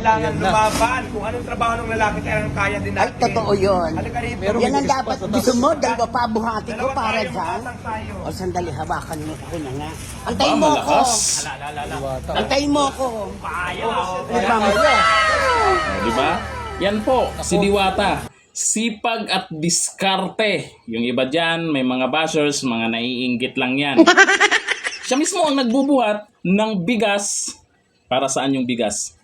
kailangan lumaban. Kung anong trabaho ng lalaki, kailangan kaya din Ay, natin. totoo yun. Halika rito. Yan ang dapat gusto mo, dalawa pa buhati ko Dalawa para tayo, dyan. matatang tayo. O sandali, hawakan mo ako na nga. Antayin mo ako. Antayin mo ako. Di ba? Yan po, si Diwata. Sipag at diskarte. Yung iba dyan, may mga bashers, mga naiinggit lang yan. Siya mismo ang nagbubuhat ng bigas. Para saan yung bigas?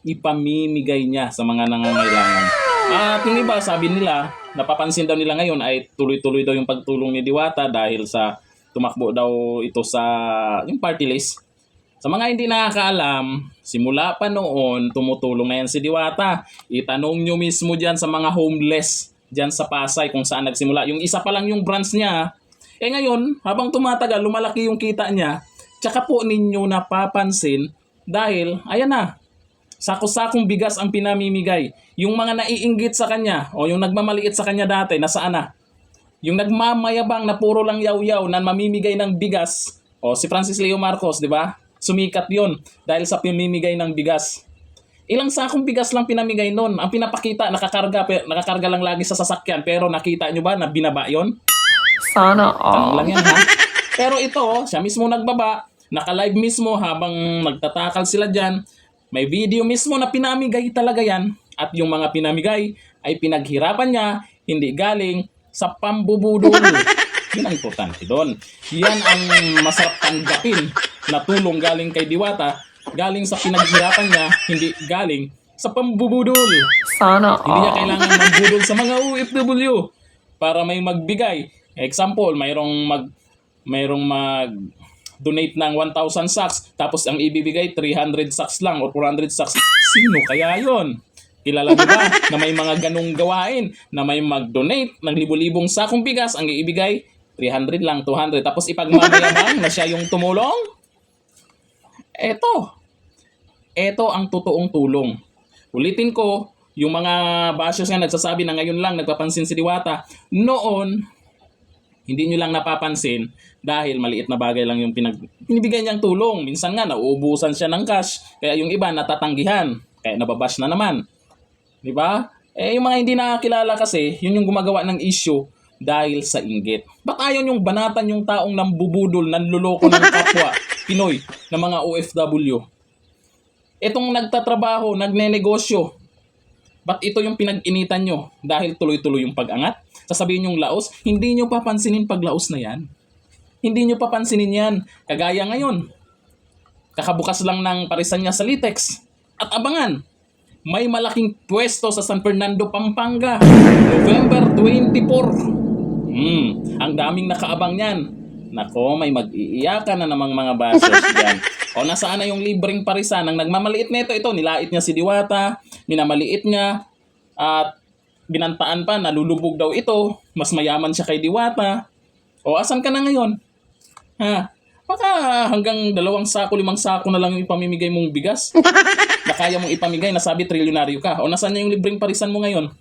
Ipamimigay niya sa mga nangangailangan. At yung iba, sabi nila, napapansin daw nila ngayon ay tuloy-tuloy daw yung pagtulong ni Diwata dahil sa tumakbo daw ito sa yung party list. Sa mga hindi nakakaalam, simula pa noon, tumutulong na yan si Diwata. Itanong nyo mismo dyan sa mga homeless dyan sa Pasay kung saan nagsimula. Yung isa pa lang yung branch niya. Eh ngayon, habang tumatagal, lumalaki yung kita niya. Tsaka po ninyo napapansin dahil, ayan na, sako-sakong bigas ang pinamimigay. Yung mga naiinggit sa kanya o yung nagmamaliit sa kanya dati, nasaan na? Yung nagmamayabang na puro lang yaw-yaw na mamimigay ng bigas. O si Francis Leo Marcos, di ba? Sumikat yon dahil sa pamimigay ng bigas. Ilang sakong bigas lang pinamigay nun. Ang pinapakita, nakakarga lang lagi sa sasakyan. Pero nakita nyo ba na binaba yon? Sana Tanong all. lang yan ha. Pero ito, siya mismo nagbaba. Naka-live mismo habang nagtatakal sila dyan. May video mismo na pinamigay talaga yan. At yung mga pinamigay ay pinaghirapan niya, hindi galing sa pambubudol. Yun ang importante doon. Yan ang masarap tanggapin na tulong galing kay Diwata, galing sa pinaghirapan niya, hindi galing sa pambubudol. Sana Hindi niya all. kailangan magbudol sa mga OFW para may magbigay. Example, mayroong mag donate ng 1,000 sacks tapos ang ibibigay 300 sacks lang or 400 sacks. Sino kaya yon? Kilala niyo ba na may mga ganong gawain na may mag-donate ng libo-libong sakong bigas, ang iibigay 300 lang, 200, tapos ipagmamayabang na siya yung tumulong? Eto ang totoong tulong. Ulitin ko, yung mga bashers nga nagsasabi na ngayon lang nagpapansin si Diwata, noon, hindi nyo lang napapansin dahil maliit na bagay lang yung pinibigay niyang tulong. Minsan nga, nauubusan siya ng cash, kaya yung iba natatanggihan, kaya nababash na naman. Di ba? Yung mga hindi nakakilala kasi, yun yung gumagawa ng issue dahil sa inggit. Ba't ayaw yung banatan yung taong nambubudol, nanluloko ng kapwa, Pinoy, na mga OFW? Itong nagtatrabaho, nagnenegosyo, ba't ito yung pinag-initan nyo? Dahil tuloy-tuloy yung pag-angat? Sasabihin yung laos, hindi nyo papansinin pag laos na yan. Hindi nyo papansinin yan. Kagaya ngayon, kakabukas lang ng parisan niya sa Litex. At abangan, may malaking pwesto sa San Fernando, Pampanga. November 24. Ang daming nakaabang yan. Nako, may mag-iiyakan na namang mga bashers dyan. O nasaan na yung libreng parisan? Ang nagmamaliit nito, ito, nilait niya si Diwata, minamaliit niya, at binantaan pa, nalulubog daw ito, mas mayaman siya kay Diwata. O asan ka na ngayon? Ha? Baka hanggang 2 sako, 5 sako na lang yung ipamimigay mong bigas. Na kaya mong ipamigay, nasabi trilyonaryo ka. O nasaan na yung libreng parisan mo ngayon?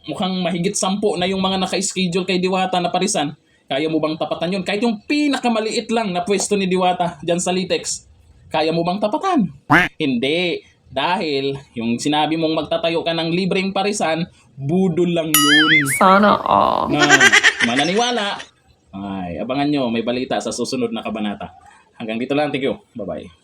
Mukhang mahigit 10 na yung mga naka-schedule kay Diwata na parisan. Kaya mo bang tapatan yun? Kahit yung pinakamaliit lang na pwesto ni Diwata dyan sa Litex, kaya mo bang tapatan? Hindi. Dahil yung sinabi mong magtatayo ka ng libreng parisan, budol lang yun. Sana all. Na mananiwala, ay abangan nyo, may balita sa susunod na kabanata. Hanggang dito lang, thank you. Bye-bye.